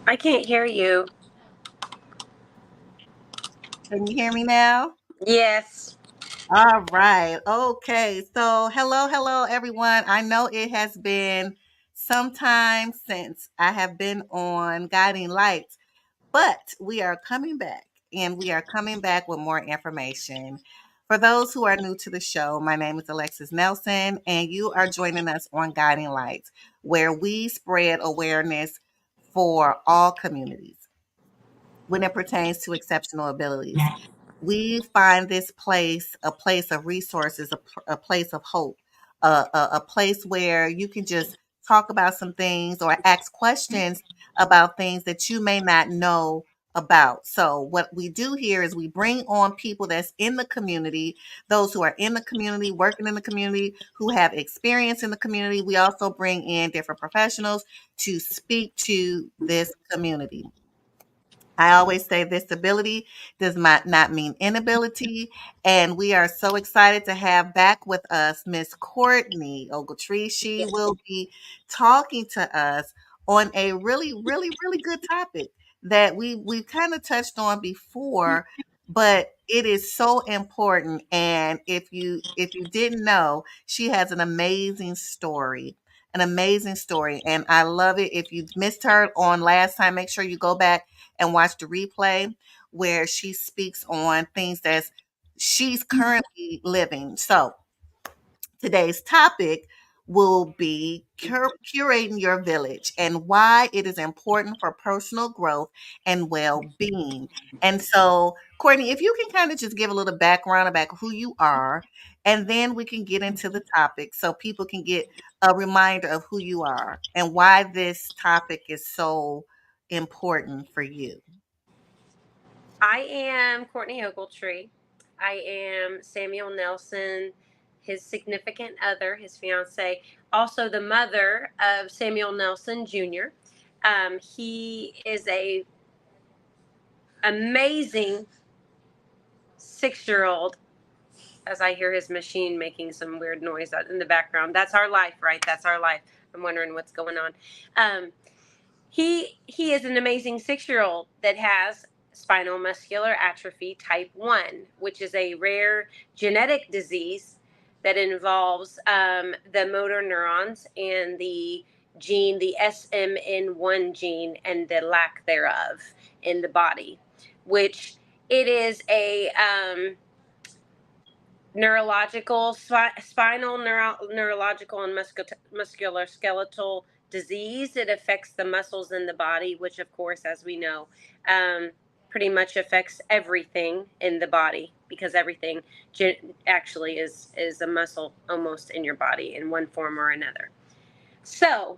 I can't hear you. Can you hear me now? Yes. All right. Okay. So, hello, everyone. I know it has been some time since I have been on Guiding Lights, but we are coming back and we are coming back with more information. For those who are new to the show, my name is Alexis Nelson, and you are joining us on Guiding Lights, where we spread awareness for all communities when it pertains to exceptional abilities. We find this place a place of resources, a place of hope, a place where you can just talk about some things or ask questions about things that you may not know about. So, what we do here is we bring on people that's in the community, those who are in the community, working in the community, who have experience in the community. We also bring in different professionals to speak to this community. I always say this ability does not mean inability. And we are so excited to have back with us Miss Courtney Ogletree. She will be talking to us on a really good topic that we kind of touched on before, but it is so important. And if you didn't know, she has an amazing story. An amazing story. And I love it. If you missed her on last time, make sure you go back and watch the replay where she speaks on things that she's currently living. So today's topic will be curating your village and why it is important for personal growth and well-being. And so, Courtney, if you can kind of just give a little background about who you are, and then we can get into the topic so people can get a reminder of who you are and why this topic is so important for you. I am Courtney Ogletree. I am Samuel Nelson, his significant other, his fiance, also the mother of Samuel Nelson Jr. He is a amazing 6-year-old. As I hear his machine making some weird noise out in the background. That's our life, right? That's our life. I'm wondering what's going on. Um, he is an amazing 6-year-old that has spinal muscular atrophy type 1, which is a rare genetic disease that involves the motor neurons and the gene, the SMN1 gene, and the lack thereof in the body, which it is a neurological, spinal, neurological, and muscular skeletal disease. It affects the muscles in the body, which, of course, as we know, um, pretty much affects everything in the body because everything actually is a muscle almost in your body in one form or another. So,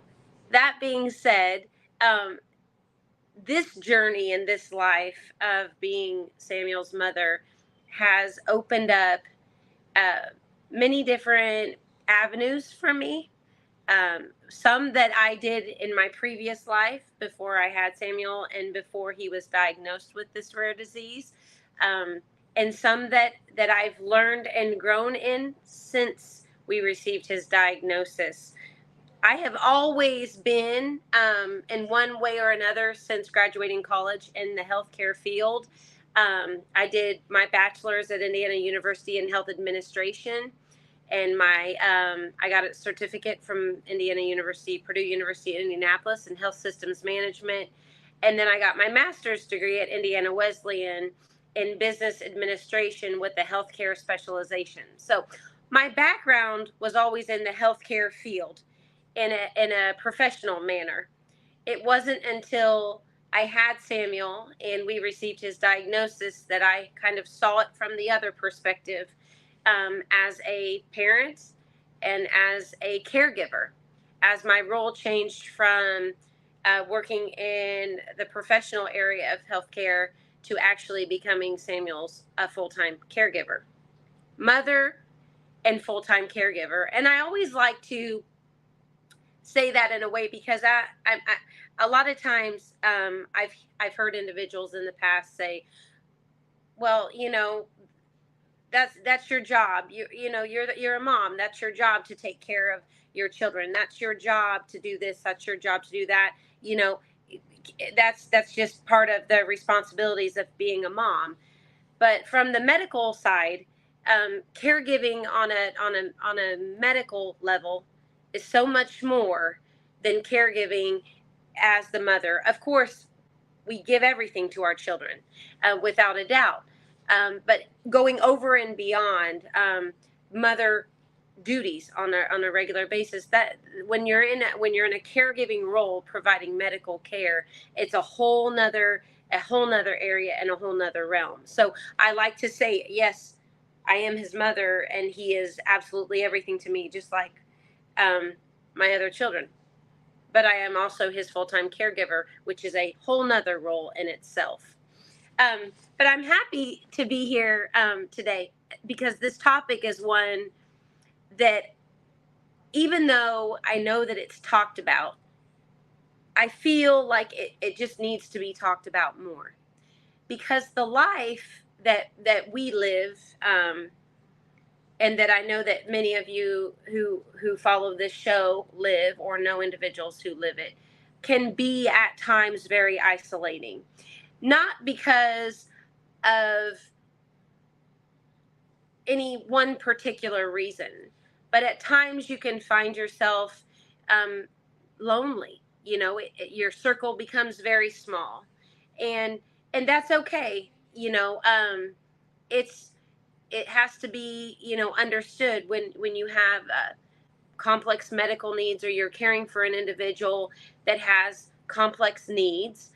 that being said, um, this journey in this life of being Samuel's mother has opened up uh, many different avenues for me. Some that I did in my previous life before I had Samuel and before he was diagnosed with this rare disease, um, and some that I've learned and grown in since we received his diagnosis. I have always been, in one way or another, since graduating college in the healthcare field. I did my bachelor's at Indiana University in health administration, and I got a certificate from Indiana University, Purdue University in Indianapolis, in health systems management, and then I got my master's degree at Indiana Wesleyan in business administration with a healthcare specialization. So my background was always in the healthcare field in a professional manner. It wasn't until I had Samuel and we received his diagnosis that I kind of saw it from the other perspective, as a parent and as a caregiver, as my role changed from working in the professional area of healthcare to actually becoming Samuel's a full-time caregiver, mother, and full-time caregiver. And I always like to say that in a way because a lot of times, I've heard individuals in the past say, well, that's your job. You're a mom. That's your job to take care of your children. That's your job to do this. That's your job to do that. You know, that's just part of the responsibilities of being a mom. But from the medical side, caregiving on a medical level is so much more than caregiving as the mother. Of course, we give everything to our children, without a doubt. But going over and beyond, mother duties on a regular basis, that when you're in a caregiving role providing medical care, it's a whole nother area and a whole nother realm. So I like to say, yes, I am his mother, and he is absolutely everything to me, just like, um, my other children. But I am also his full-time caregiver, which is a whole nother role in itself. But I'm happy to be here, today, because this topic is one that, even though I know that it's talked about, I feel like it just needs to be talked about more, because the life that we live, and that I know that many of you who follow this show live, or know individuals who live it, can be at times very isolating. Not because of any one particular reason, but at times you can find yourself, um, lonely. Your circle becomes very small, and that's okay. It's it has to be, understood when you have, complex medical needs, or you're caring for an individual that has complex needs.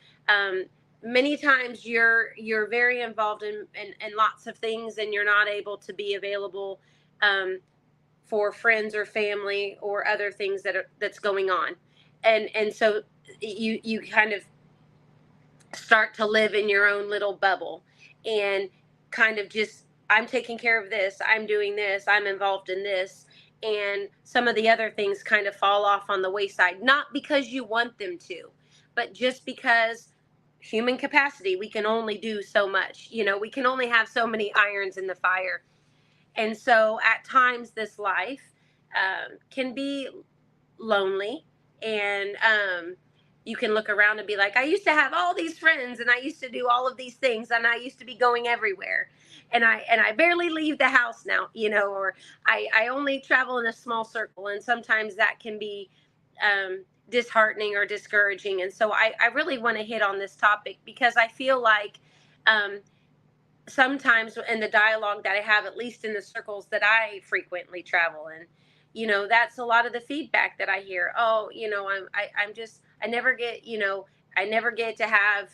Many times you're very involved in lots of things, and you're not able to be available, um, for friends or family or other things that's going on, and so you kind of start to live in your own little bubble, and kind of just, I'm taking care of this, I'm doing this, I'm involved in this, and some of the other things kind of fall off on the wayside, not because you want them to, but just because human capacity, we can only do so much. We can only have so many irons in the fire. And so at times this life, can be lonely, and, you can look around and be like, I used to have all these friends, and I used to do all of these things, and I used to be going everywhere, and I barely leave the house now, or I only travel in a small circle. And sometimes that can be, disheartening or discouraging. And so I really want to hit on this topic, because I feel like, um, sometimes in the dialogue that I have, at least in the circles that I frequently travel in, that's a lot of the feedback that I hear. Oh, I'm just, I never get to have,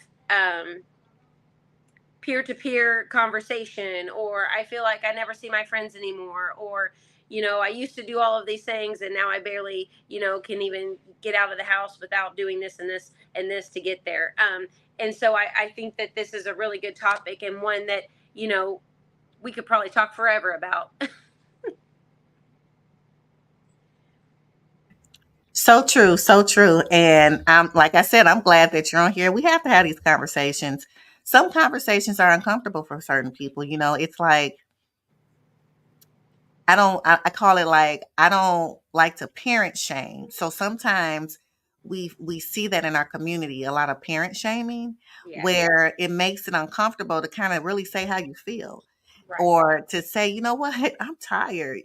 peer to peer conversation, or I feel like I never see my friends anymore, or, I used to do all of these things, and now I barely, can even get out of the house without doing this and this and this to get there. And so I think that this is a really good topic, and one that, you know, we could probably talk forever about. So true, so true. And I'm like I said, I'm glad that you're on here. We have to have these conversations. Some conversations are uncomfortable for certain people. It's like I call it like I don't like to parent shame. So sometimes we see that in our community, a lot of parent shaming, Yeah, where it makes it uncomfortable to kind of really say how you feel, right. or to say, you know what, I'm tired.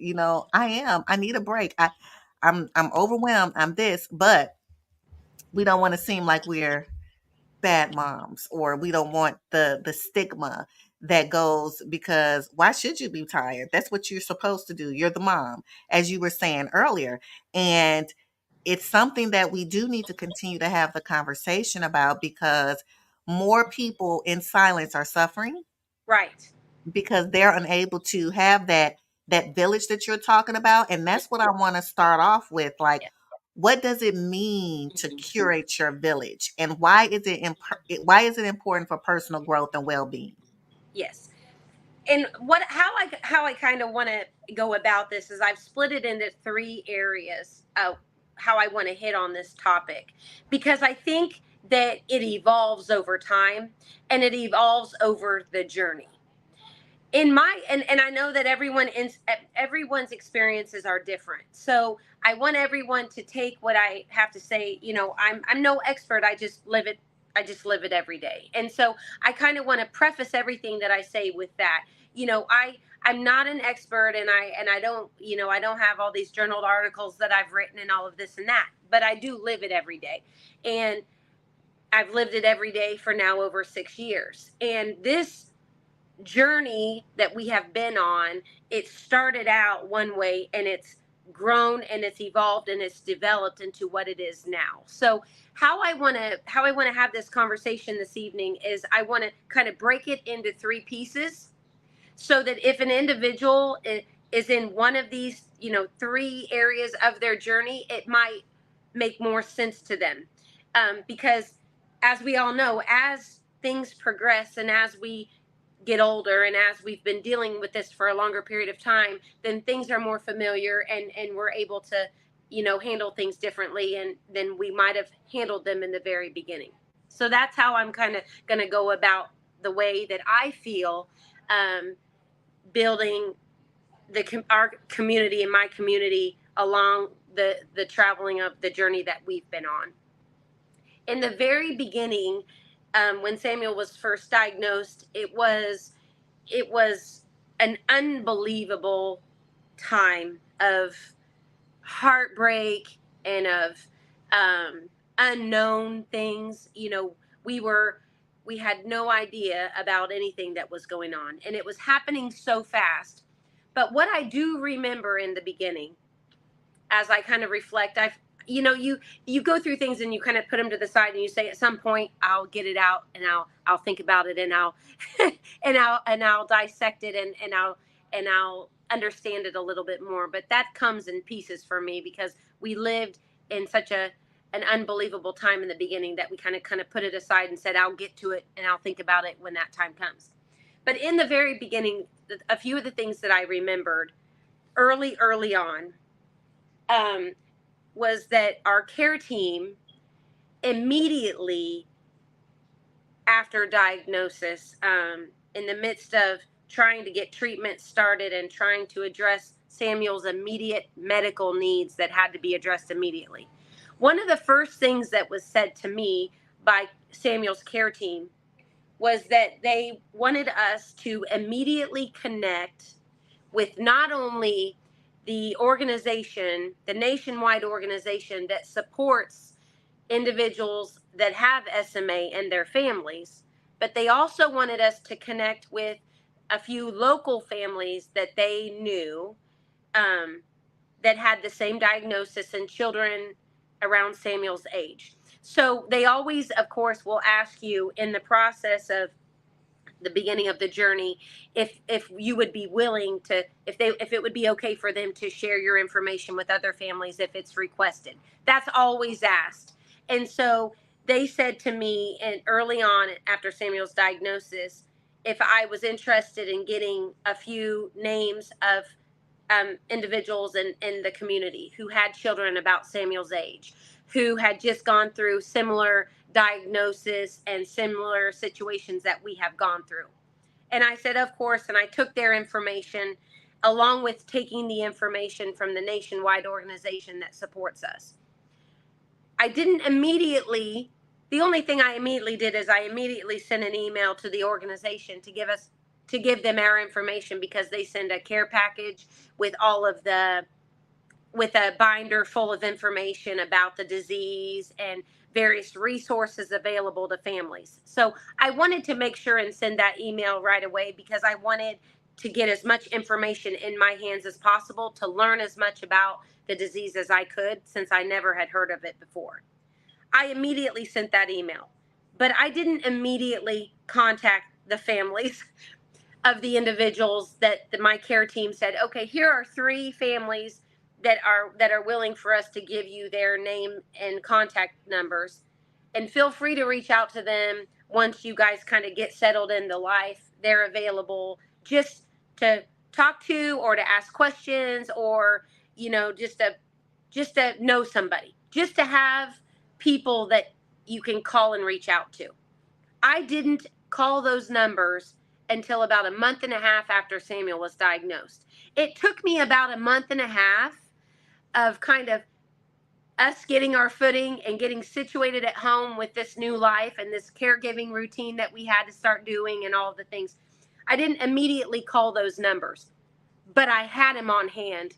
I need a break. I'm overwhelmed. I'm this, but we don't want to seem like we're bad moms, or we don't want the stigma that goes, because why should you be tired? That's what you're supposed to do. You're the mom, as you were saying earlier. And it's something that we do need to continue to have the conversation about, because more people in silence are suffering, Right. because they're unable to have that village that you're talking about. And that's what I want to start off with. Like, Yeah. what does it mean to curate your village, and why is it important for personal growth and well-being? Yes. And how I kind of want to go about this is, I've split it into three areas of how I want to hit on this topic, because I think that it evolves over time, and it evolves over the journey. And I know that everyone's experiences are different. So I want everyone to take what I have to say. I'm no expert. I just live it just live it every day. And so I kind of want to preface everything that I say with that. I'm not an expert, and I don't, I don't have all these journaled articles that I've written and all of this and that, but I do live it every day. And I've lived it every day for now over 6 years. And this journey that we have been on, it started out one way, and it's grown and it's evolved and it's developed into what it is now. So how I want to have this conversation this evening is I want to kind of break it into three pieces, so that if an individual is in one of these, three areas of their journey, it might make more sense to them. Because as we all know, as things progress and as we get older and as we've been dealing with this for a longer period of time, then things are more familiar, and we're able to, handle things differently and than we might have handled them in the very beginning. So that's how I'm kind of going to go about the way that I feel, building our community and my community along the traveling of the journey that we've been on. In the very beginning, when Samuel was first diagnosed, it was an unbelievable time of heartbreak and of unknown things. We had no idea about anything that was going on, and it was happening so fast. But what I do remember in the beginning, as I kind of reflect, you go through things and you kind of put them to the side, and you say at some point I'll get it out, and I'll think about it, and I'll and I'll dissect it, and I'll understand it a little bit more. But that comes in pieces for me, because we lived in such an unbelievable time in the beginning that we kind of put it aside and said I'll get to it and I'll think about it when that time comes. But in the very beginning, a few of the things that I remembered early on, um, was that our care team immediately after diagnosis, in the midst of trying to get treatment started and trying to address Samuel's immediate medical needs that had to be addressed immediately, one of the first things that was said to me by Samuel's care team was that they wanted us to immediately connect with not only the organization, the nationwide organization that supports individuals that have SMA and their families, but they also wanted us to connect with a few local families that they knew, um, that had the same diagnosis and children around Samuel's age. So they always, of course, will ask you in the process of the beginning of the journey if you would be willing to, if it would be okay for them to share your information with other families if it's requested. That's always asked. And so they said to me, and early on after Samuel's diagnosis, if I was interested in getting a few names of individuals in the community who had children about Samuel's age, who had just gone through similar diagnosis and similar situations that we have gone through. And I said, of course, and I took their information along with taking the information from the nationwide organization that supports us. I didn't immediately, the only thing I immediately did is I immediately sent an email to the organization to give them our information, because they send a care package with with a binder full of information about the disease and various resources available to families. So I wanted to make sure and send that email right away, because I wanted to get as much information in my hands as possible to learn as much about the disease as I could, since I never had heard of it before. I immediately sent that email, but I didn't immediately contact the families of the individuals that my care team said, okay, here are three families that are willing for us to give you their name and contact numbers, and feel free to reach out to them once you guys kind of get settled into life. They're available just to talk to, or to ask questions, or just to know somebody, just to have people that you can call and reach out to. I didn't call those numbers until about a month and a half after Samuel was diagnosed. It took me about a month and a half of kind of us getting our footing and getting situated at home with this new life and this caregiving routine that we had to start doing and all of the things, I didn't immediately call those numbers, but I had them on hand.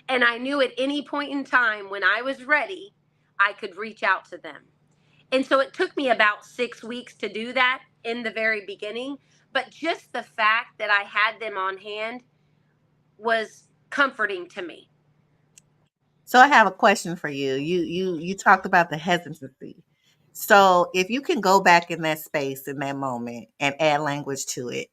And I knew at any point in time when I was ready, I could reach out to them. And so it took me about 6 weeks to do that in the very beginning. But just the fact that I had them on hand was comforting to me. So I have a question for you. You talked about the hesitancy. So if you can go back in that space in that moment and add language to it,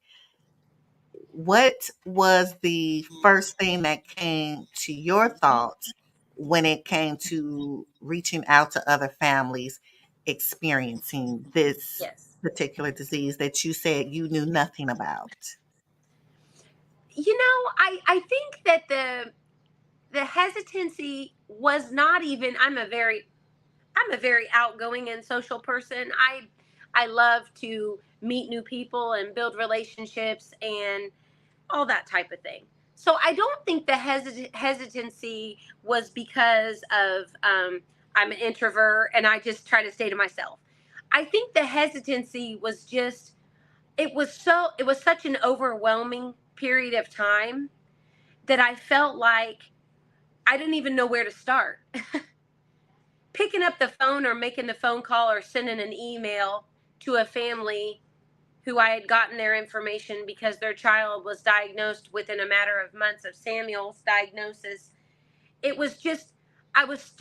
what was the first thing that came to your thoughts when it came to reaching out to other families experiencing this Yes. particular disease that you said you knew nothing about? I think that the hesitancy was not even, I'm a very outgoing and social person. I love to meet new people and build relationships and all that type of thing. So I don't think the hesitancy was because of I'm an introvert and I just try to stay to myself. I think the hesitancy was just, it was such an overwhelming period of time that I felt like I didn't even know where to start. Picking up the phone or making the phone call or sending an email to a family who I had gotten their information because their child was diagnosed within a matter of months of Samuel's diagnosis. It was just, I was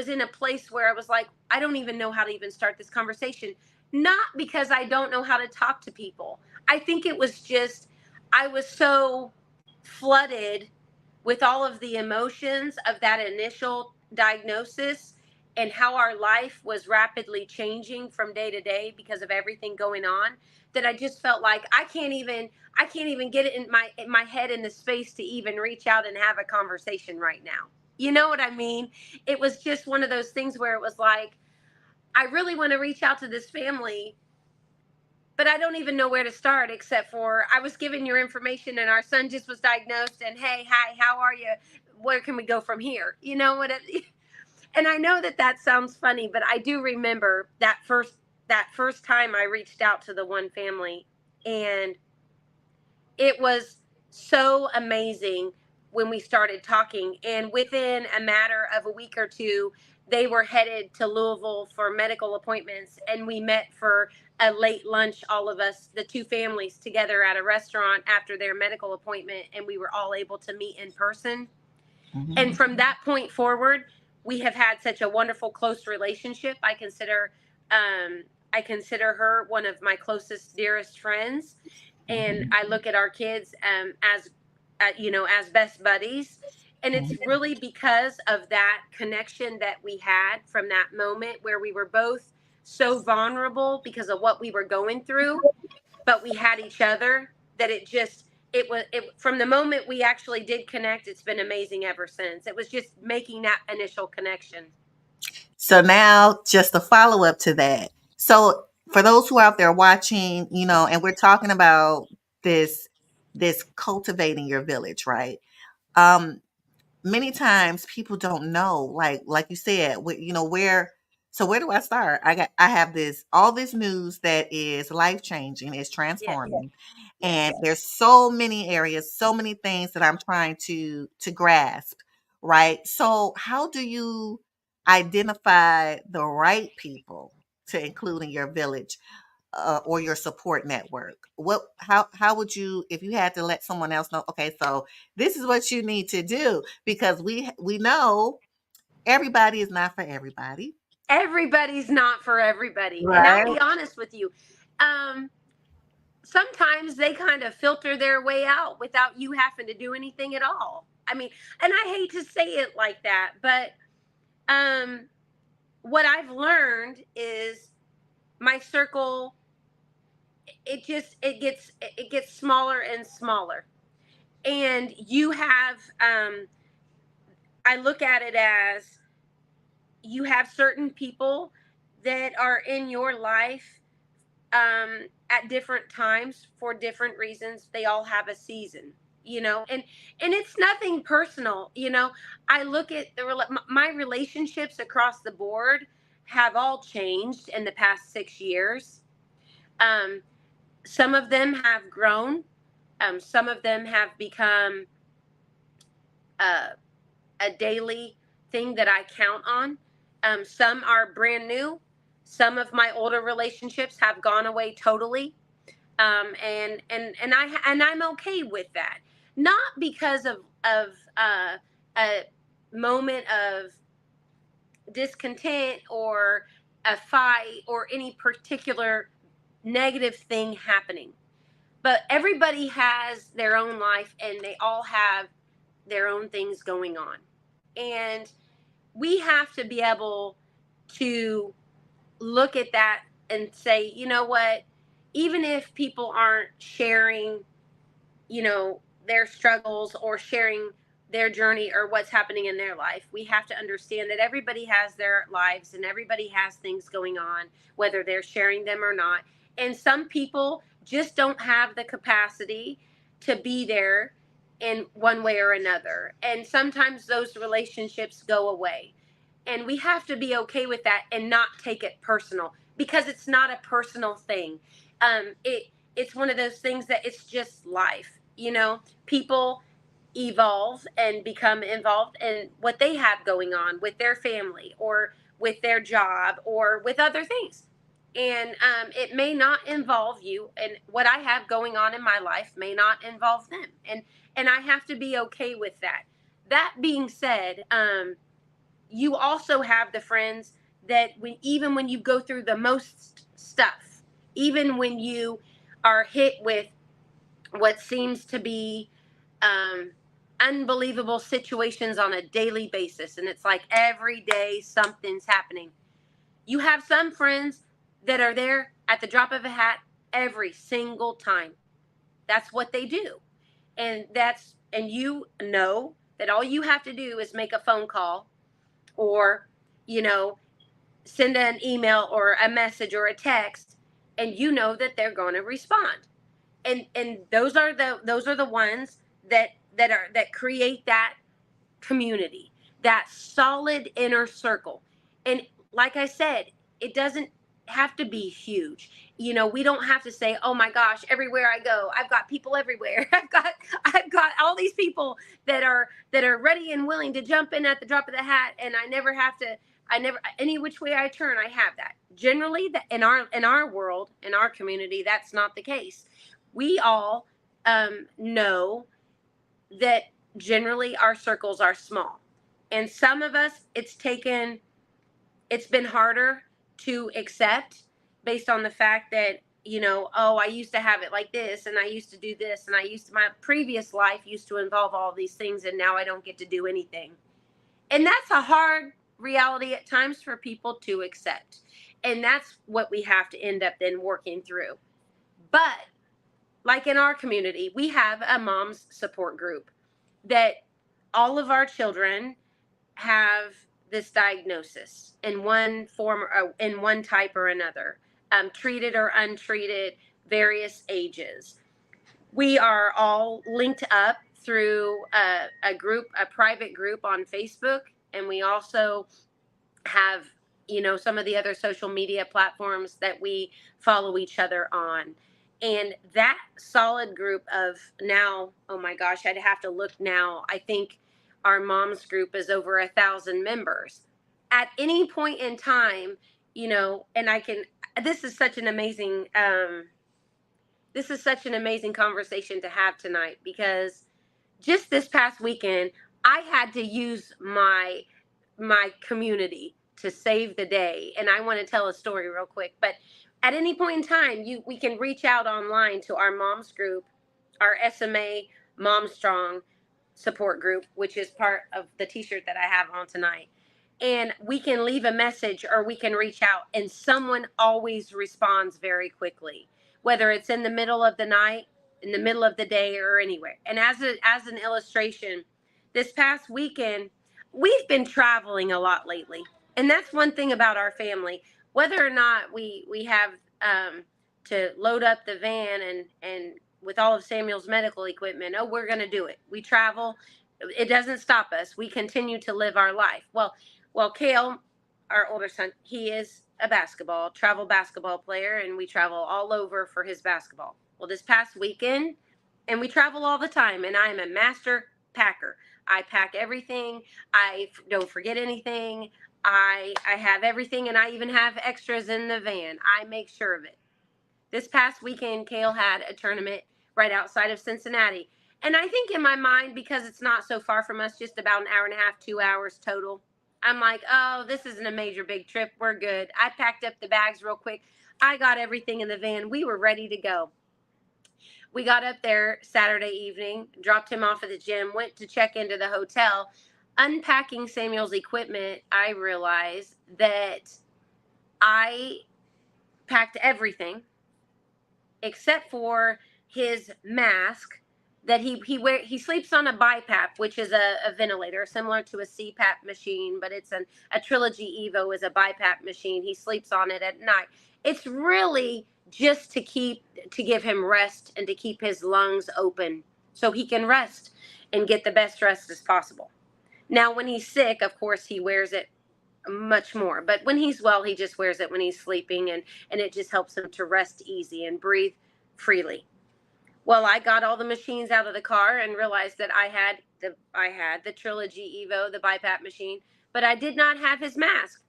in a place where I was like, I don't even know how to even start this conversation. Not because I don't know how to talk to people. I think it was just, I was so flooded with all of the emotions of that initial diagnosis and how our life was rapidly changing from day to day because of everything going on, that I just felt like I can't even get it in my head in the space to even reach out and have a conversation right now. You know what I mean? It was just one of those things where it was like, I really want to reach out to this family, but I don't even know where to start except for I was given your information and our son just was diagnosed and hey, hi, how are you? Where can we go from here? You know what it, and I know that that sounds funny, but I do remember that first time I reached out to the one family, and it was so amazing when we started talking. And within a matter of a week or two, they were headed to Louisville for medical appointments. And we met for a late lunch, all of us, the two families together at a restaurant after their medical appointment. And we were all able to meet in person. And Mhm, from that point forward, we have had such a wonderful, close relationship. I consider her one of my closest, dearest friends, and mhm, I look at our kids as best buddies. And it's mhm. really because of that connection that we had from that moment where we were both so vulnerable because of what we were going through, but we had each other, that it from the moment we actually did connect, it's been amazing ever since. It was just making that initial connection. So now just a follow up to that. So for those who are out there watching, and we're talking about this this cultivating your village, right? Um, Many times people don't know, like you said, where. So where do I start? I have this all this news that is life changing, is Yes. transforming, and Yes. there's so many areas, so many things that I'm trying to grasp, right? So how do you identify the right people to include in your village, or your support network? How would you, if you had to let someone else know, okay, so this is what you need to do, because we know everybody is not for everybody. Everybody's not for everybody. And I'll Right. be honest with you. Um, Sometimes they kind of filter their way out without you having to do anything at all. I mean, and I hate to say it like that, but um, what I've learned is my circle, it gets smaller and smaller. And you have, I look at it as, you have certain people that are in your life at different times for different reasons. They all have a season. And it's nothing personal. I look at my relationships across the board have all changed in the past 6 years. um, some of them have grown. Some of them have become uh, a daily thing that I count on. Some are brand new. Some of my older relationships have gone away totally. And I'm okay with that. Not because of a moment of discontent or a fight or any particular negative thing happening. But everybody has their own life and they all have their own things going on. And we have to be able to look at that and say, you know what, even if people aren't sharing, their struggles or sharing their journey or what's happening in their life, we have to understand that everybody has their lives and everybody has things going on, whether they're sharing them or not. And some people just don't have the capacity to be there in one way or another. And sometimes those relationships go away. And we have to be okay with that and not take it personal, because it's not a personal thing. It's one of those things that it's just life. People evolve and become involved in what they have going on with their family or with their job or with other things. And it may not involve you, and what I have going on in my life may not involve them. And I have to be okay with that. That being said, you also have the friends that even when you go through the most stuff, even when you are hit with what seems to be um, unbelievable situations on a daily basis, and it's like every day something's happening. You have some friends that are there at the drop of a hat every single time. That's what they do. And you know that all you have to do is make a phone call, or you know send an email or a message or a text, and you know that they're going to respond. And those are the ones that create that community, that solid inner circle. And like I said, it doesn't have to be huge. We don't have to say, "Oh my gosh, everywhere I go, I've got people everywhere." I've got all these people that are ready and willing to jump in at the drop of the hat, and I never, any which way I turn, I have that. Generally, that in our world, in our community, that's not the case. We all know that generally our circles are small. And some of us, it's been harder to accept, based on the fact that, oh, I used to have it like this, and I used to do this, and my previous life used to involve all these things, and now I don't get to do anything. And that's a hard reality at times for people to accept. And that's what we have to end up then working through. But like in our community, we have a mom's support group that all of our children have this diagnosis in one form or in one type or another, treated or untreated, various ages. We are all linked up through a private group on Facebook, and we also have, some of the other social media platforms that we follow each other on. And that solid group of now, oh my gosh, I'd have to look now. I think our mom's group is over 1,000 members. At any point in time, and this is such an amazing, conversation to have tonight, because just this past weekend, I had to use my community to save the day. And I want to tell a story real quick. But at any point in time, we can reach out online to our mom's group, our SMA Mom Strong support group, which is part of the t-shirt that I have on tonight. And we can leave a message or we can reach out, and someone always responds very quickly, whether it's in the middle of the night, in the middle of the day, or anywhere. And as an illustration, this past weekend, we've been traveling a lot lately. And that's one thing about our family. Whether or not we have to load up the van and with all of Samuel's medical equipment. Oh, we're going to do it. We travel. It doesn't stop us. We continue to live our life. Well, Kale, our older son, he is a travel basketball player, and we travel all over for his basketball. Well, this past weekend, and we travel all the time, and I am a master packer. I pack everything. I don't forget anything. I have everything, and I even have extras in the van. I make sure of it. This past weekend, Kale had a tournament right outside of Cincinnati. And I think in my mind, because it's not so far from us, just about an hour and a half, 2 hours total, I'm like, oh, this isn't a major big trip. We're good. I packed up the bags real quick. I got everything in the van. We were ready to go. We got up there Saturday evening, dropped him off at the gym, went to check into the hotel. Unpacking Samuel's equipment, I realized that I packed everything except for his mask that he sleeps on a BiPAP, which is a ventilator similar to a CPAP machine, but it's a Trilogy Evo is a BiPAP machine. He sleeps on it at night. It's really just to give him rest and to keep his lungs open so he can rest and get the best rest as possible. Now, when he's sick, of course, he wears it much more, but when he's well, he just wears it when he's sleeping, and it just helps him to rest easy and breathe freely. Well, I got all the machines out of the car and realized that I had the Trilogy Evo, the BiPAP machine, but I did not have his mask.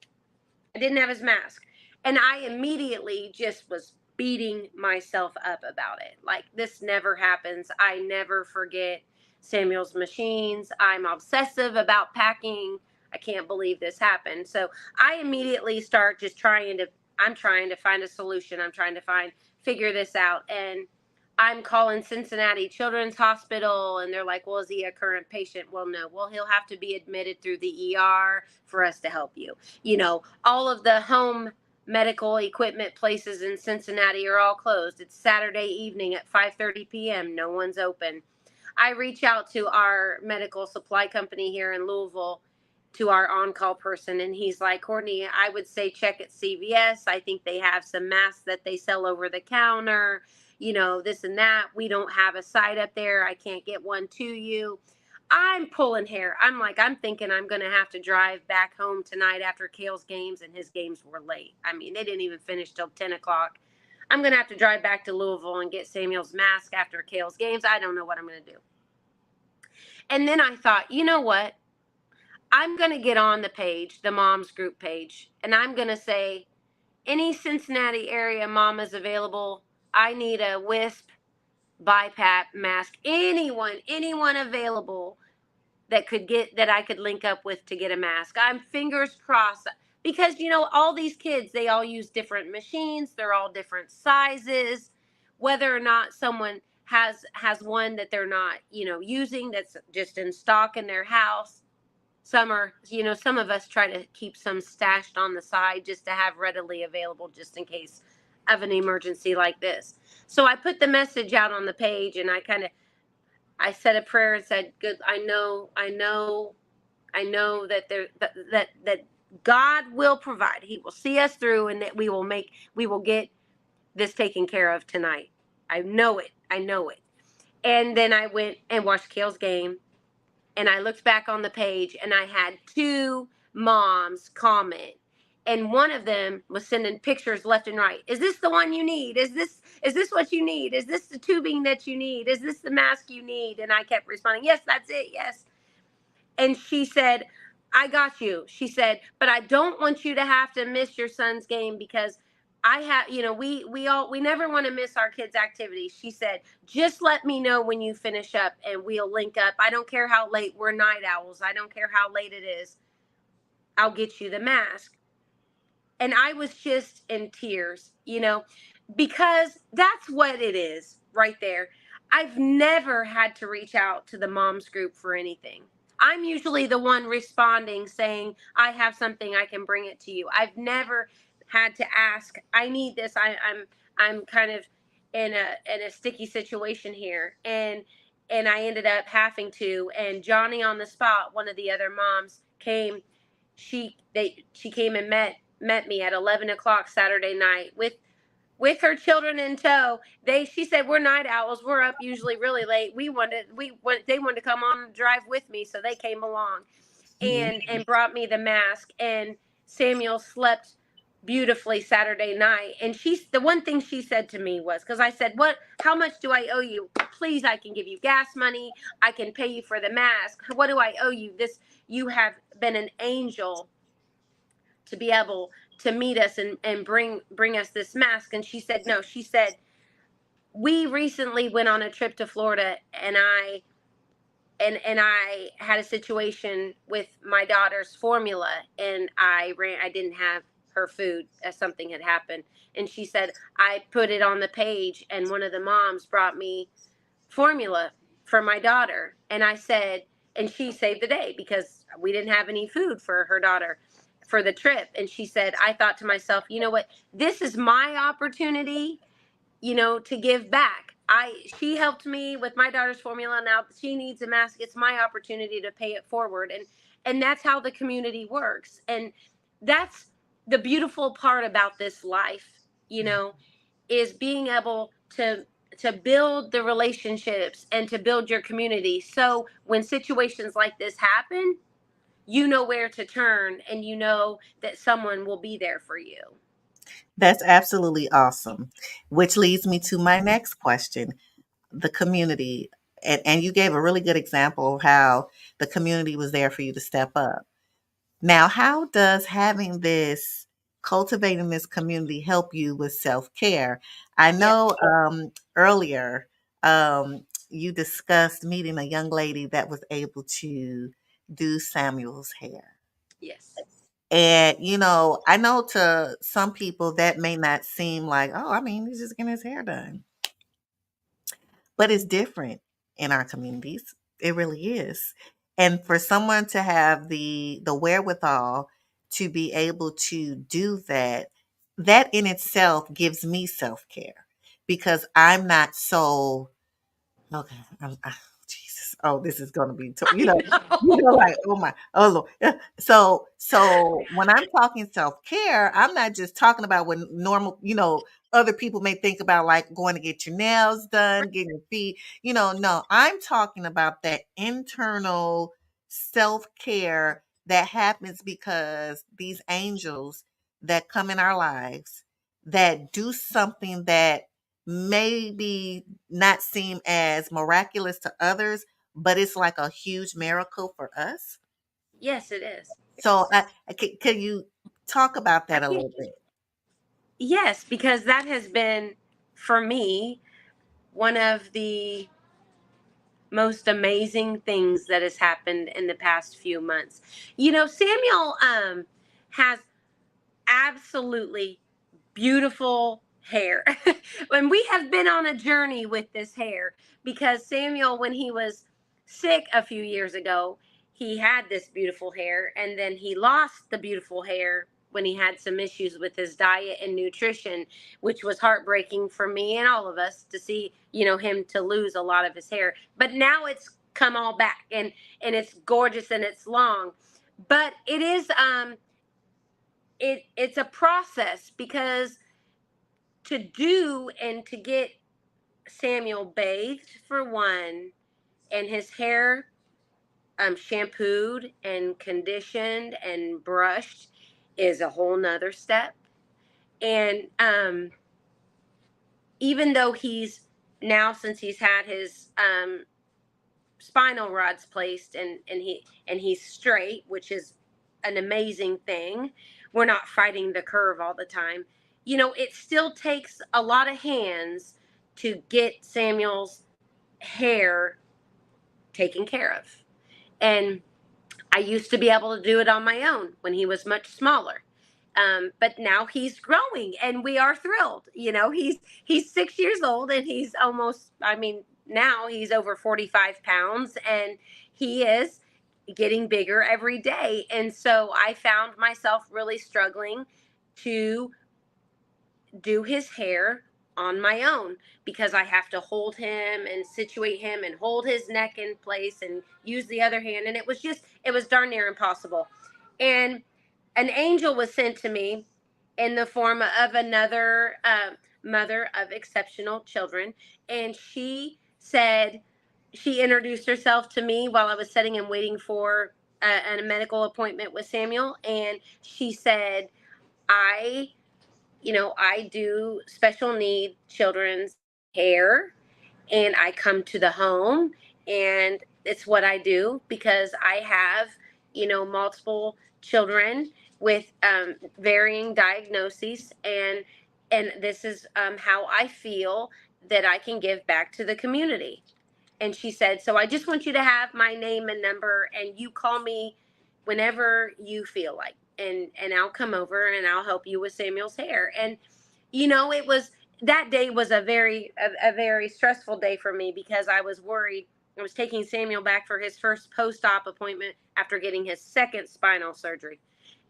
I didn't have his mask. And I immediately just was beating myself up about it. Like, this never happens. I never forget Samuel's machines. I'm obsessive about packing. I can't believe this happened. So I immediately start just I'm trying to find a solution. I'm trying to figure this out. And I'm calling Cincinnati Children's Hospital, and they're like, well, is he a current patient? Well, no. Well, he'll have to be admitted through the ER for us to help you. All of the home medical equipment places in Cincinnati are all closed. It's Saturday evening at 5:30 p.m. No one's open. I reach out to our medical supply company here in Louisville, to our on-call person, and he's like, Courtney, I would say check at CVS. I think they have some masks that they sell over the counter, this and that. We don't have a site up there. I can't get one to you. I'm pulling hair. I'm thinking I'm going to have to drive back home tonight after Kale's games, and his games were late. I mean, they didn't even finish till 10 o'clock. I'm going to have to drive back to Louisville and get Samuel's mask after Kale's games. I don't know what I'm going to do. And then I thought, you know what? I'm going to get on the page, the mom's group page, and I'm going to say, any Cincinnati area mamas available, I need a WISP BiPAP mask. Anyone available that I could link up with to get a mask. I'm fingers crossed, because all these kids, they all use different machines. They're all different sizes. Whether or not someone has one that they're not using, that's just in stock in their house. Some are, some of us try to keep some stashed on the side just to have readily available just in case of an emergency like this. So I put the message out on the page, and I said a prayer and said, "Good, I know that God will provide. He will see us through, and that we will get this taken care of tonight. I know it. And then I went and watched Kale's game, and I looked back on the page, and I had 2 moms comment. And one of them was sending pictures left and right. Is this the one you need? Is this what you need? Is this the tubing that you need? Is this the mask you need? And I kept responding, yes, that's it, yes. And she said, I got you. She said, but I don't want you to have to miss your son's game, because I have, we never want to miss our kids' activities. She said, just let me know when you finish up and we'll link up. I don't care how late. We're night owls. I don't care how late it is. I'll get you the mask. And I was just in tears, because that's what it is right there. I've never had to reach out to the moms group for anything. I'm usually the one responding, saying, I have something, I can bring it to you. I've never had to ask, I need this. I'm kind of in a sticky situation here. And I ended up having to, and Johnny on the spot, one of the other moms, came. She came and met me at 11 o'clock Saturday night with with her children in tow. She said, we're night owls. We're up usually really late. They wanted to come on and drive with me, so they came along and brought me the mask. And Samuel slept beautifully Saturday night. And the one thing she said to me was, because I said, how much do I owe you? Please, I can give you gas money. I can pay you for the mask. What do I owe you? You have been an angel to be able to meet us and bring us this mask. And she said, no, she said, we recently went on a trip to Florida, and I had a situation with my daughter's formula, and I didn't have her food as something had happened. And she said, I put it on the page, and one of the moms brought me formula for my daughter. And I said, and she saved the day because we didn't have any food for her daughter for the trip. And she said, I thought to myself, you know what? This is my opportunity, to give back. She helped me with my daughter's formula. Now she needs a mask. It's my opportunity to pay it forward. And that's how the community works. And that's the beautiful part about this life, is being able to build the relationships and to build your community. So when situations like this happen, you know where to turn, and you know that someone will be there for you. That's absolutely awesome. Which leads me to my next question, the community. And you gave a really good example of how the community was there for you to step up. Now, how does cultivating this community help you with self care? I Yes. know earlier you discussed meeting a young lady that was able to do Samuel's hair. Yes. And, I know to some people that may not seem like, oh, I mean, he's just getting his hair done. But it's different in our communities. It really is. And for someone to have the wherewithal to be able to do that, that in itself gives me self-care because I'm not so okay. Jesus. Oh, this is going to be, I like, know. oh my, oh Lord. Yeah. So when I'm talking self care, I'm not just talking about what normal, other people may think about, like going to get your nails done, getting your feet, no, I'm talking about that internal self care that happens because these angels that come in our lives that do something that maybe not seem as miraculous to others, but it's like a huge miracle for us. Yes, it is. So, Yes. can you talk about I that a can. little bit? Yes, because that has been, for me, one of the most amazing things that has happened in the past few months. Samuel has absolutely beautiful hair. And we have been on a journey with this hair because Samuel, when he was sick a few years ago, he had this beautiful hair, and then he lost the beautiful hair when he had some issues with his diet and nutrition, which was heartbreaking for me and all of us to see, him to lose a lot of his hair. But now it's come all back, and it's gorgeous and it's long. But it is it's a process because to do and to get Samuel bathed for one, and his hair shampooed and conditioned and brushed is a whole nother step. And even though he's now, since he's had his spinal rods placed, and he's straight, which is an amazing thing. We're not fighting the curve all the time. It still takes a lot of hands to get Samuel's hair taken care of. And I used to be able to do it on my own when he was much smaller. But now he's growing, and we are thrilled. He's 6 years old, and he's almost. I mean, now he's over 45 pounds, and he is getting bigger every day. And so I found myself really struggling to do his hair on my own because I have to hold him and situate him and hold his neck in place and use the other hand. And it was darn near impossible. And an angel was sent to me in the form of another mother of exceptional children. And she said, she introduced herself to me while I was sitting and waiting for a medical appointment with Samuel. And she said, I, I do special need children's hair, and I come to the home, and it's what I do because I have, multiple children with varying diagnoses, and this is how I feel that I can give back to the community. And she said, so I just want you to have my name and number, and you call me whenever you feel like, and I'll come over and I'll help you with Samuel's hair. And it was, that day was a very stressful day for me because I was worried. I was taking Samuel back for his first post-op appointment after getting his second spinal surgery.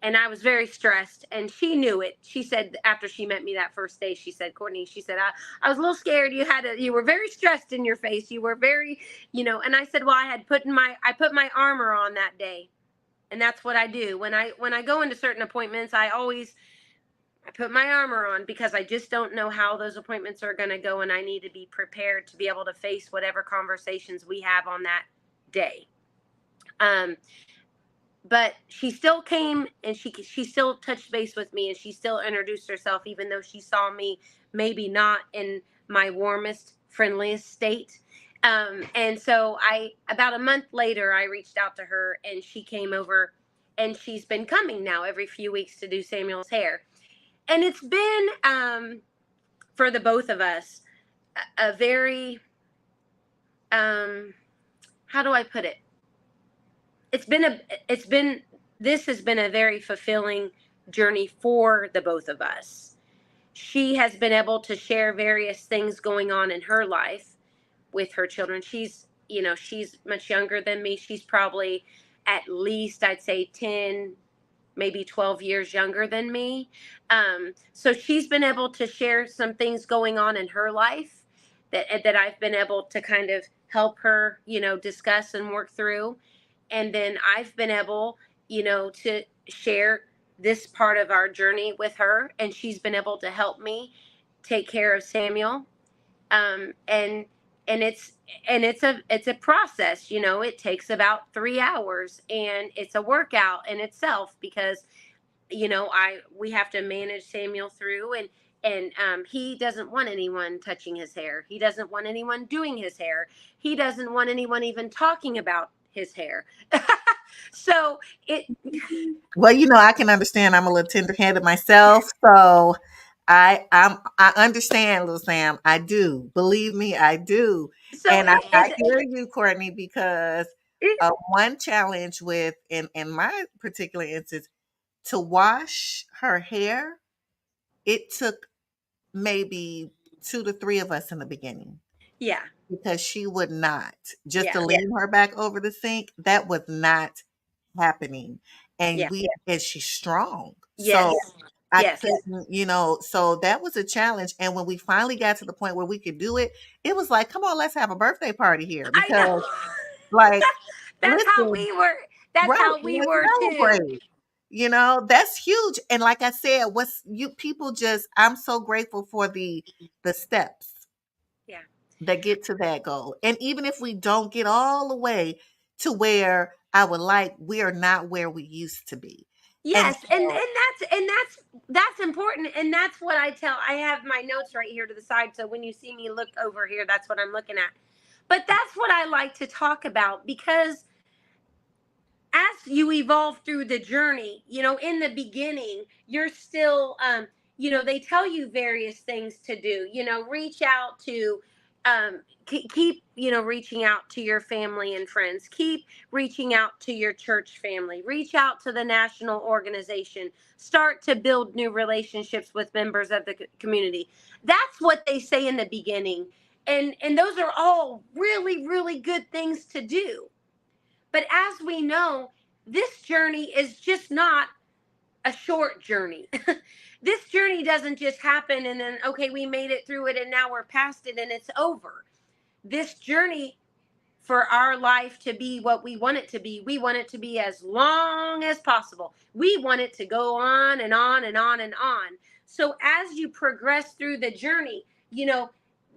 And I was very stressed, and she knew it. She said after she met me that first day, she said, Courtney, she said, I was a little scared. You were very stressed in your face. You were very, and I said, well, I put my armor on that day. And that's what I do. When I go into certain appointments, I put my armor on because I just don't know how those appointments are going to go, and I need to be prepared to be able to face whatever conversations we have on that day. But she still came, and she still touched base with me, and she still introduced herself, even though she saw me maybe not in my warmest, friendliest state. And so about a month later, I reached out to her, and she came over, and she's been coming now every few weeks to do Samuel's hair. And it's been, for the both of us, a very, how do I put it? This has been a very fulfilling journey for the both of us. She has been able to share various things going on in her life with her children. She's much younger than me. She's probably at least, I'd say, 10, maybe 12 years younger than me. So she's been able to share some things going on in her life that I've been able to kind of help her, discuss and work through. And then I've been able, to share this part of our journey with her, and she's been able to help me take care of Samuel. And it's a process. It takes about 3 hours, and it's a workout in itself because we have to manage Samuel through, and he doesn't want anyone touching his hair. He doesn't want anyone doing his hair. He doesn't want anyone even talking about his hair. So it Well, I can understand. I'm a little tender-handed myself, so I understand, little Sam. I do. Believe me, I do. so And I it, hear you, Courtney, because it one challenge with in my particular instance, to wash her hair, it took maybe 2 to 3 of us in the beginning yeah, because she would not. Just to yeah, lean her back over the sink, that was not happening. yeah, And she's strong. So yes, I yes, couldn't, so that was a challenge. And when we finally got to the point where we could do it, it was like, come on, let's have a birthday party here. I know. Because, like, That's how listen, we were. That's right, how we let's were too. celebrate. That's huge. And like I said, what's you people just I'm so grateful for the steps Yeah. that get to that goal. And even if we don't get all the way to where I would like, we are not where we used to be. And Yes, and so that's important, and that's what I tell. I have my notes right here to the side, so when you see me look over here, that's what I'm looking at. But that's what I like to talk about because as you evolve through the journey, in the beginning, you're still, they tell you various things to do, reach out to, keep, reaching out to your family and friends, keep reaching out to your church family, reach out to the national organization, start to build new relationships with members of the community. That's what they say in the beginning. And those are all really, really good things to do. But as we know, this journey is just not a short journey. This journey doesn't just happen and then, okay, we made it through it and now we're past it and it's over. This journey, for our life to be what we want it to be, we want it to be as long as possible. We want it to go on and on and on and on. So as you progress through the journey,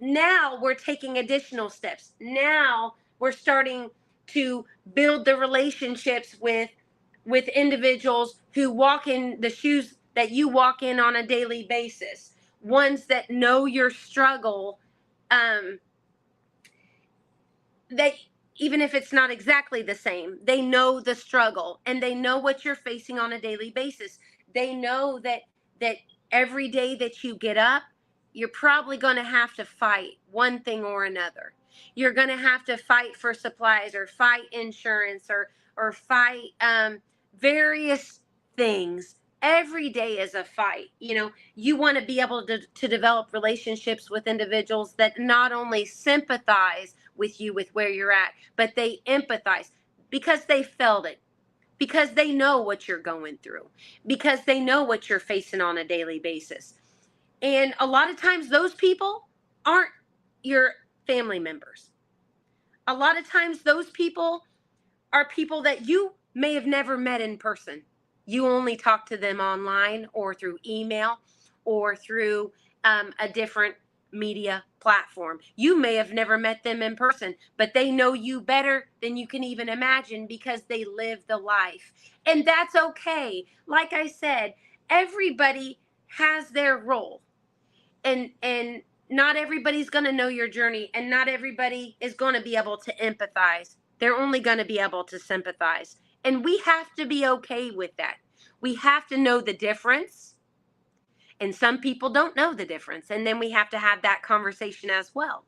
now we're taking additional steps. Now we're starting to build the relationships with individuals who walk in the shoes that you walk in on a daily basis, ones that know your struggle, um, they, even if it's not exactly the same, they know the struggle and they know what you're facing on a daily basis. They know that every day that you get up, you're probably going to have to fight one thing or another. You're going to have to fight for supplies or fight insurance or fight various things. Every day is a fight. You want to be able to develop relationships with individuals that not only sympathize with you with where you're at, but they empathize because they felt it, because they know what you're going through, because they know what you're facing on a daily basis. And a lot of times those people aren't your family members. A lot of times those people are people that you may have never met in person. You only talk to them online or through email or through a different media platform. You may have never met them in person, but they know you better than you can even imagine because they live the life. And that's okay. Like I said, everybody has their role. And not everybody's going to know your journey, and not everybody is going to be able to empathize. They're only going to be able to sympathize, and we have to be okay with that. We have to know the difference, and some people don't know the difference, and then we have to have that conversation as well.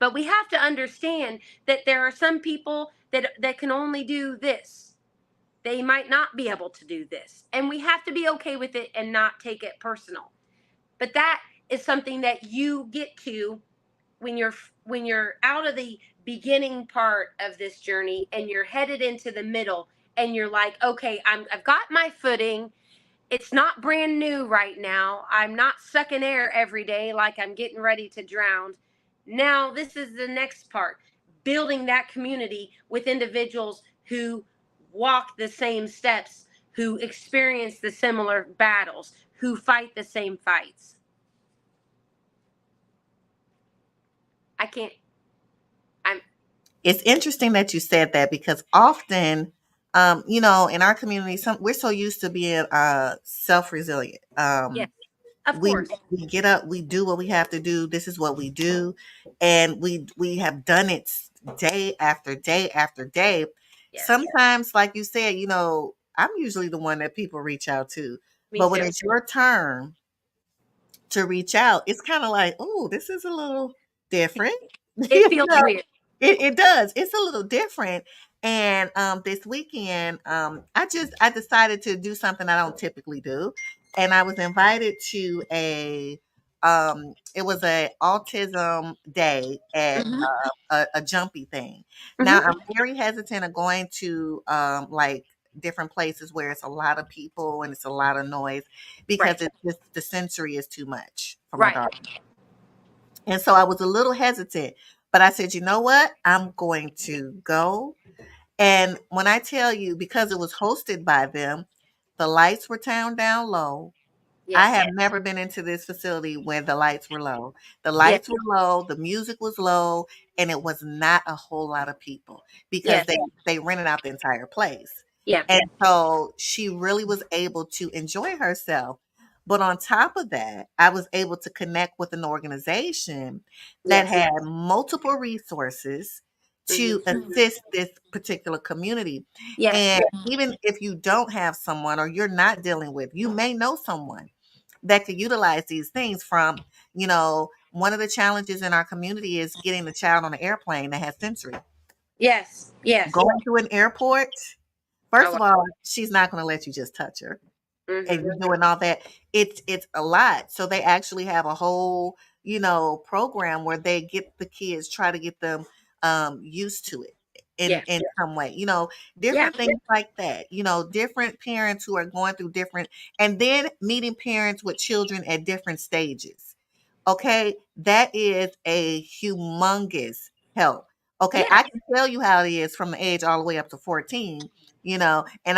But we have to understand that there are some people that can only do this. They might not be able to do this, and we have to be okay with it and not take it personal. But that is something that you get to when you're out of the beginning part of this journey and you're headed into the middle, and you're like, okay, I've got my footing. It's not brand new right now. I'm not sucking air every day like I'm getting ready to drown. Now this is the next part, building that community with individuals who walk the same steps, who experience the similar battles, who fight the same fights. I can't. I'm. It's interesting that you said that because often, in our community, we're so used to being self-resilient. Yes, of We course. we get up, we do what we have to do. This is what we do, and we have done it day after day after day. Yes, Sometimes, like you said, I'm usually the one that people reach out to, me but when too. it's your turn to reach out, it's kind of like, oh, this is a little different. It feels weird. It does. It's a little different. And this weekend, I decided to do something I don't typically do, and I was invited to it was a autism day at Hmm. a jumpy thing. Now Hmm. I'm very hesitant of going to like different places where it's a lot of people and it's a lot of noise because Right. it's just the sensory is too much for my Right. daughter. And so I was a little hesitant, but I said, you know what? I'm going to go. And when I tell you, because it was hosted by them, the lights were turned down low. I Yes. have never been into this facility where the lights were low. The Yes. lights were low, the music was low, and it was not a whole lot of people because Yes. they rented out the entire place. Yeah. And so she really was able to enjoy herself. But on top of that, I was able to connect with an organization that Yes. had multiple resources to Hmm. assist this particular community. Yes. And even if you don't have someone or you're not dealing with, you may know someone that could utilize these things from, one of the challenges in our community is getting the child on an airplane that has sensory. Yes. Yes. Going to an airport, Oh. first Wow. of all, she's not going to let you just touch her and Hmm. you're doing all that. It's a lot. So they actually have a whole, program where they get the kids, try to get them used to it in Yeah. some way. Yeah. Different things like that. Different parents who are going through different, and then meeting parents with children at different stages. Okay, that is a humongous help. Okay, Yes. I can tell you how it is from the age all the way up to 14, and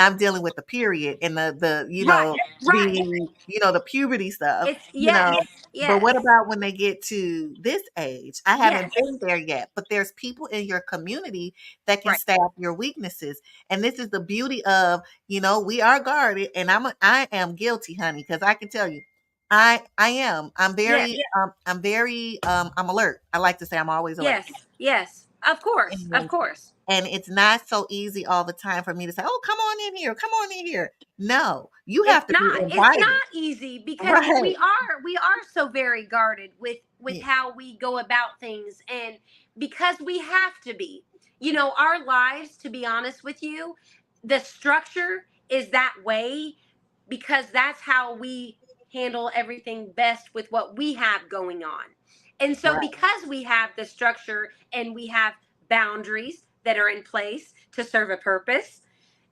I'm dealing with the period and Right. Right. the puberty stuff, It's yes. but Yes. what about when they get to this age? I haven't Yes. been there yet, but there's people in your community that can Right. staff your weaknesses. And this is the beauty of, we are guarded, and I am guilty, honey, because I can tell you, I am. Yes. I'm alert. I like to say I'm always alert. Yes. Yes. Of course. Of And course. and it's not so easy all the time for me to say, "Oh, come on in here. Come on in here." No, you have to be It's invited. not easy because Right. we are so very guarded with Yeah. how we go about things, and because we have to be. Our lives, to be honest with you, the structure is that way because that's how we handle everything best with what we have going on. And so Right. because we have the structure and we have boundaries that are in place to serve a purpose,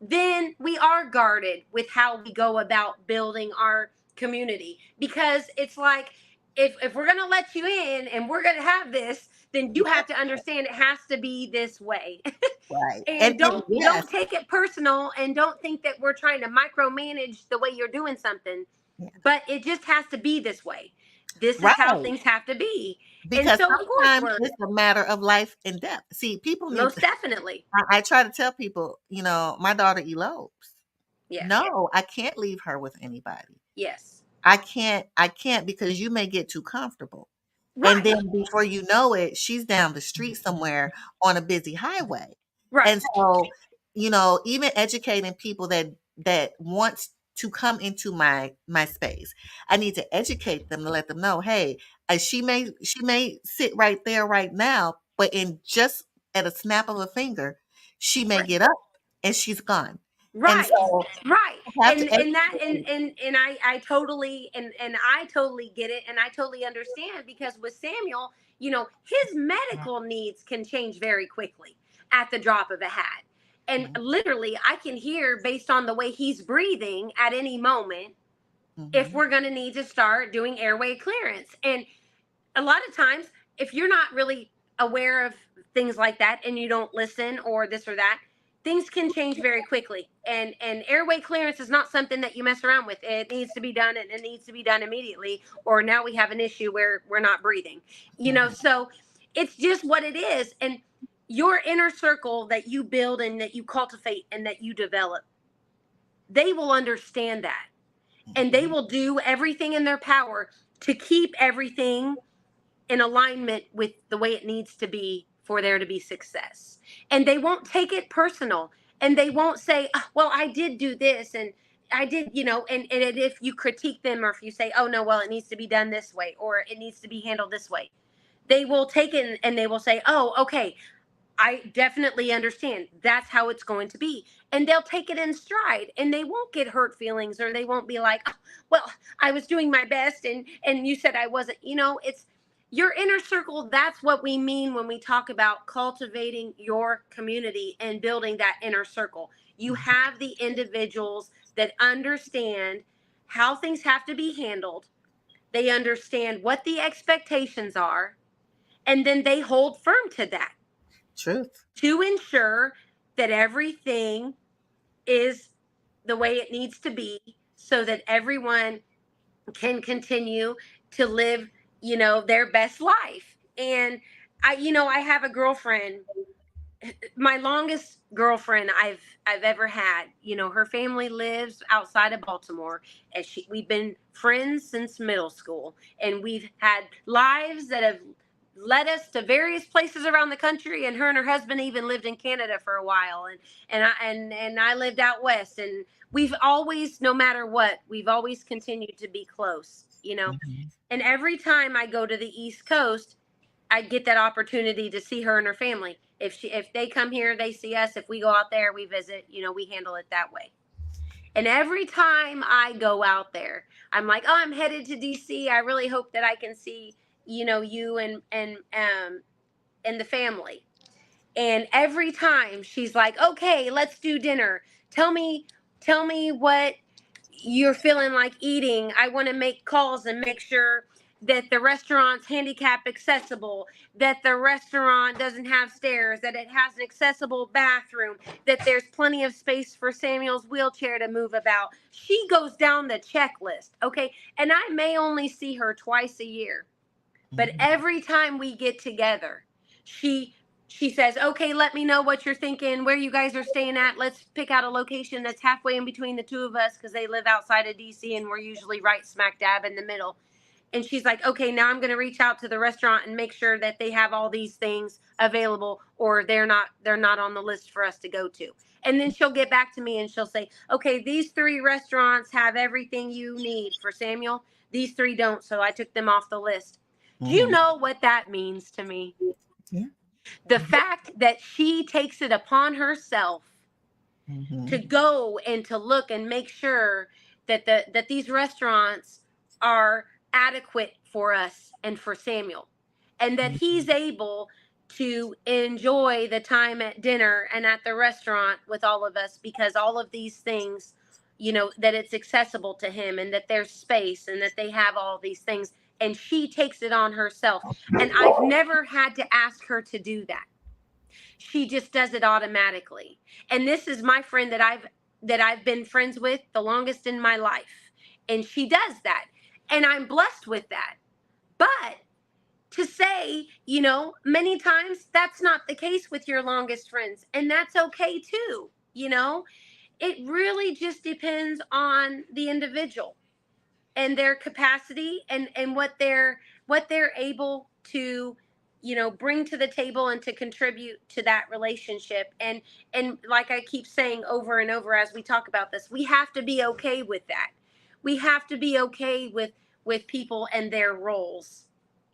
then we are guarded with how we go about building our community, because it's like, if we're going to let you in and we're going to have this, then you Yeah. have to understand it has to be this way. Right. And And yes. don't take it personal, and don't think that we're trying to micromanage the way you're doing something, Yeah. but it just has to be this way. This is how Right. things have to be. And Because so of course sometimes we're it's a matter of life and death. See, people need. most definitely. I try to tell people, my daughter elopes. Yes. No, I can't leave her with anybody. Yes. I can't because you may get too comfortable. And Right. then before you know it, she's down the street somewhere on a busy highway. And Right. so, even educating people that wants to come into my space, I need to educate them to let them know, hey, she may sit right there right now, but in just at a snap of a finger, she may Right. get up and she's gone. And Right. so Right. I have to And that educate people. and I totally and I totally get it, and I totally understand, because with Samuel, his medical needs can change very quickly at the drop of a hat. And Mhm, literally I can hear, based on the way he's breathing at any moment, if mhm, we're going to need to start doing airway clearance. And a lot of times, if you're not really aware of things like that and you don't listen or this or that, things can change very quickly. And airway clearance is not something that you mess around with. It needs to be done, and it needs to be done immediately, or now we have an issue where we're not breathing. mhm. So it's just what it is. And your inner circle that you build and that you cultivate and that you develop, they will understand that, and they Mhm. will do everything in their power to keep everything in alignment with the way it needs to be for there to be success. And they won't take it personal, and they won't say, "Oh, well, I did do this and I did, and if you critique them, or if you say, oh, no, well, it needs to be done this way or it needs to be handled this way, they will take it and they will say, oh, okay, I definitely understand. That's how it's going to be. And they'll take it in stride, and they won't get hurt feelings, or they won't be like, "Oh, well, I was doing my best and you said I wasn't." It's your inner circle. That's what we mean when we talk about cultivating your community and building that inner circle. You have the individuals that understand how things have to be handled. They understand what the expectations are, and then they hold firm to that Truth. to ensure that everything is the way it needs to be, so that everyone can continue to live, their best life. And I have a girlfriend, my longest girlfriend I've ever had. Her family lives outside of Baltimore, and we've been friends since middle school, and we've had lives that have led us to various places around the country. And her and her husband even lived in Canada for a while, and I lived out west, and we've always, no matter what, we've always continued to be close. Mhm. And every time I go to the East Coast, I get that opportunity to see her and her family. If they come here, they see us. If we go out there, we visit. We handle it that way. And every time I go out there, I'm like, oh, I'm headed to DC. I really hope that I can see, you and the family. And every time she's like, okay, let's do dinner. Tell me what you're feeling like eating. I want to make calls and make sure that the restaurant's handicap accessible, that the restaurant doesn't have stairs, that it has an accessible bathroom, that there's plenty of space for Samuel's wheelchair to move about. She goes down the checklist, okay? And I may only see her twice a year, but every time we get together, she she says, "Okay, let me know what you're thinking, where you guys are staying at. Let's pick out a location that's halfway in between the two of us because they live outside of DC and we're usually right smack dab in the middle." And she's like, "Okay, now I'm going to reach out to the restaurant and make sure that they have all these things available, or they're not on the list for us to go to." And then she'll get back to me and she'll say, "Okay, these 3 restaurants have everything you need for Samuel. These 3 don't, so I took them off the list." Do you Mhm. know what that means to me? Yeah. The fact that she takes it upon herself to Mhm. go and to look and make sure that these restaurants are adequate for us and for Samuel, and that he's Mhm. able to enjoy the time at dinner and at the restaurant with all of us, because all of these things, that it's accessible to him and that there's space and that they have all these things, and she takes it on herself. And I've never had to ask her to do that. She just does it automatically. And this is my friend that I've been friends with the longest in my life. And she does that. And I'm blessed with that. But to say, many times that's not the case with your longest friends. And that's okay too. It really just depends on the individual and their capacity, and what they're able to bring to the table and to contribute to that relationship. And like I keep saying over and over as we talk about this, we have to be okay with that. We have to be okay with people and their roles.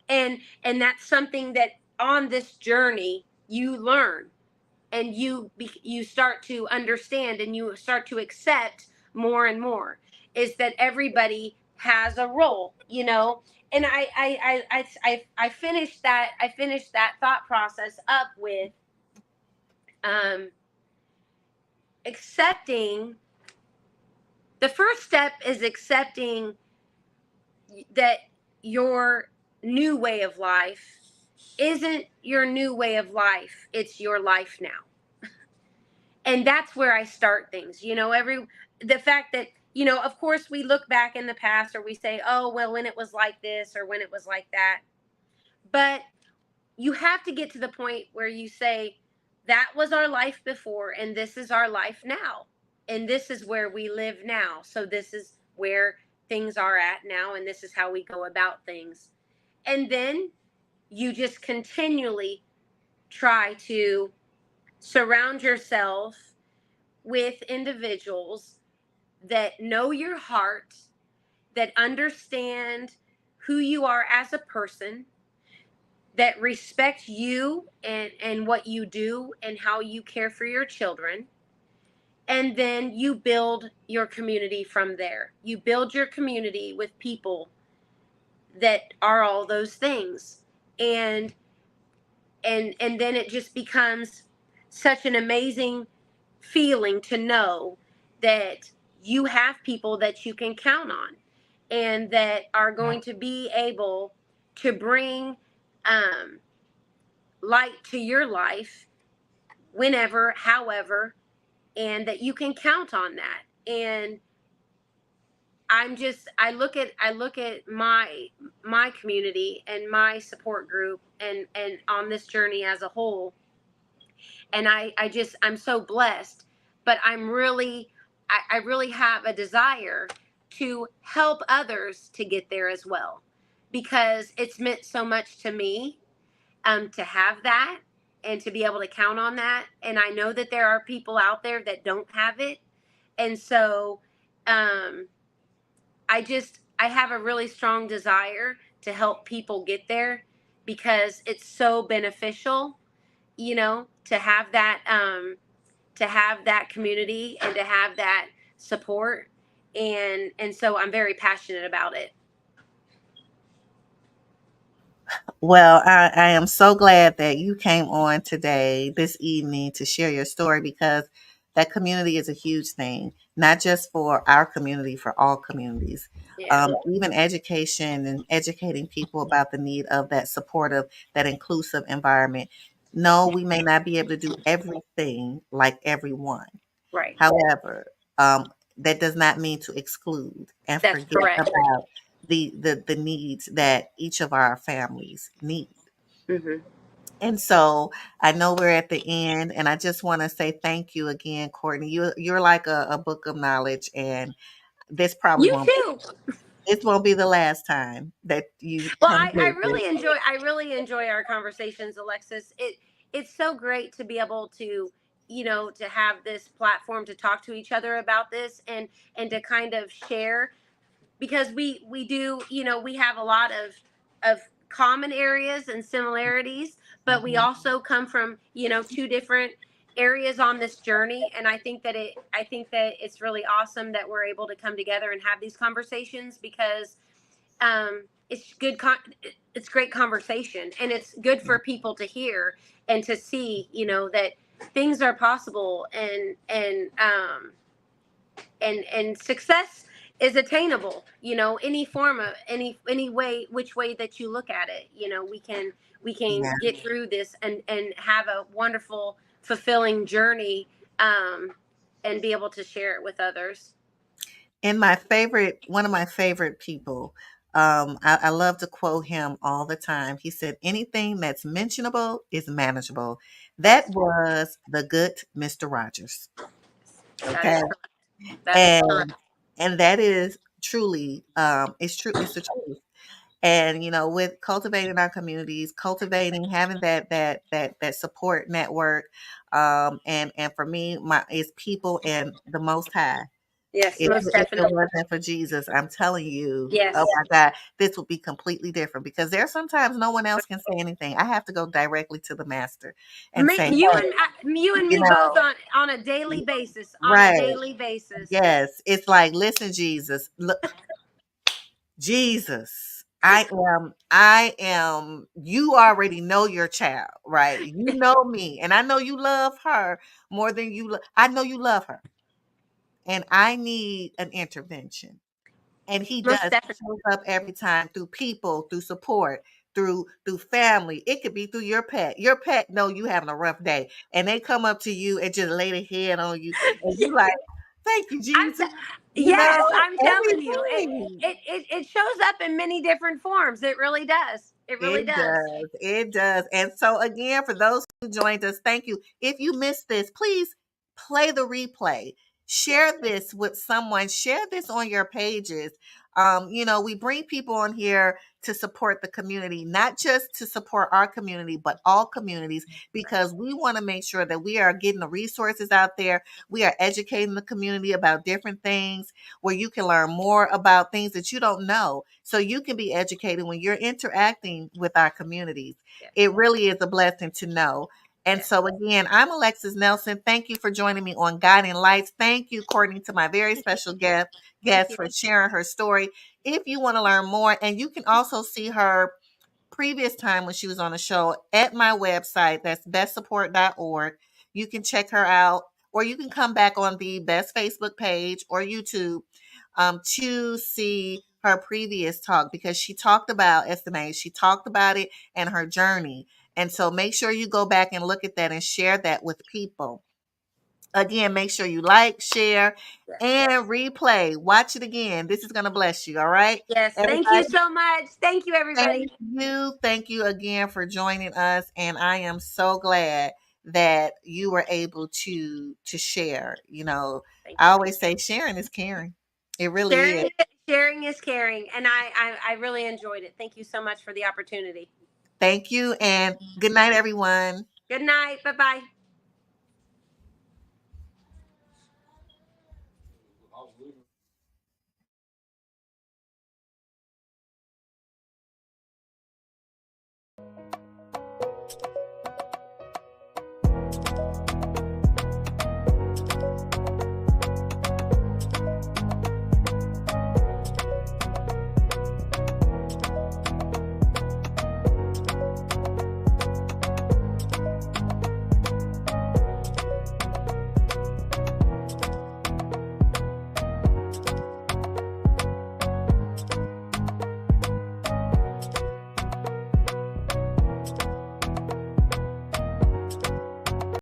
And that's something that on this journey you learn, and you start to understand, and you start to accept more and more, is that everybody has a role. And I finished that thought process up with um accepting. The first step is accepting that your new way of life isn't your new way of life, it's your life now. And that's where I start things. The fact that, of course we look back in the past, or we say, "Oh, well, when it was like this or when it was like that." But you have to get to the point where you say, "That was our life before, and this is our life now. And this is where we live now. So this is where things are at now, and this is how we go about things." And then you just continually try to surround yourself with individuals that know your heart, that understand who you are as a person, that respect you and what you do and how you care for your children. And then you build your community from there. You build your community with people that are all those things. And and and then it just becomes such an amazing feeling to know that you have people that you can count on, and that are going to be able to bring um, light to your life whenever, however, and that you can count on that. And I look at my community and my support group, and on this journey as a whole, and I'm so blessed. But I really have a desire to help others to get there as well, because it's meant so much to me, to have that and to be able to count on that. And I know that there are people out there that don't have it. And so um I have a really strong desire to help people get there, because it's so beneficial, to have that community and to have that support. And so I'm very passionate about it. Well, I am so glad that you came on today, this evening, to share your story, because that community is a huge thing, not just for our community, for all communities. Yeah. even education and educating people about the need of that supportive, that inclusive environment. No, we may not be able to do everything like everyone. Right. However, that does not mean to exclude and That's forget correct. about the needs that each of our families need. Hmm. And so I know we're at the end, and I just want to say thank you again, Courtney. You're like a book of knowledge, and this probably You won't too. this won't be the last time that you Well, come visit. I really enjoy our conversations, Alexis. It's so great to be able to, to have this platform to talk to each other about this, and to kind of share, because we do, we have a lot of common areas and similarities, but we Mhm. also come from, two different areas on this journey. And I think that it's really awesome that we're able to come together and have these conversations, because it's it's great conversation, and it's good for people to hear and to see, that things are possible, and success is attainable, any form of any way, which way that you look at it, we can Yeah. get through this, and have a wonderful, fulfilling journey, and be able to share it with others. And one of my favorite people, I love to quote him all the time. He said, anything that's mentionable is manageable. That Yes, was the good Mr. Rogers. that is Okay. correct. That is correct. And that is truly, it's true, it's the truth. And with cultivating our communities, cultivating, having that support network, and for me, my is people and the Most High. Yes, most If it definitely. wasn't for Jesus, I'm telling you, oh Yes. my God, this would be completely different, because there are sometimes no one else can say anything. I have to go directly to the master and Me, say, you hey, and you and you me both, know, on a daily basis. On a right. daily basis. Yes. It's like, listen, Jesus, look, Jesus, you already know your child, right? You know me, and I know you love her more than I know you love her, and I need an intervention. And he Most does. He definitely. shows up every time through people, through support, through family. It could be through your pet. Your pet know you having a rough day, and they come up to you and just lay their head on you, and you like, "Thank you, I'm Jesus." t- You know, yes, I'm telling you, everything. it shows up in many different forms. It really does. It really It does. does. It does. And so again, for those who joined us, thank you. If you missed this, please play the replay. Share this with someone. Share this on your pages. We bring people on here to support the community, not just to support our community, but all communities, because we want to make sure that we are getting the resources out there. We are educating the community about different things where you can learn more about things that you don't know, so you can be educated when you're interacting with our communities. Yes. It really is a blessing to know. And Yes. so, again, I'm Alexis Nelson. Thank you for joining me on Guiding Lights. Thank you, Courtney, to my very special Thank guest you. for sharing her story. If you want to learn more, and you can also see her previous time when she was on the show at my website, that's bestsupport.org. You can check her out, or you can come back on the Best Facebook page or YouTube, to see her previous talk, because she talked about SMA. She talked about it and her journey. And so make sure you go back and look at that and share that with people. Again, make sure you like, share, Yes. and replay. Watch it again. This is going to bless you. All right, Yes. Thank you everybody. so much. Thank you, everybody. Thank you. Thank you again for joining us. And I am so glad that you were able to share. Thank I you. always say sharing is caring. It really is. Sharing is caring, and I really enjoyed it. Thank you so much for the opportunity. Thank you. And good night, everyone. Good night. Bye bye.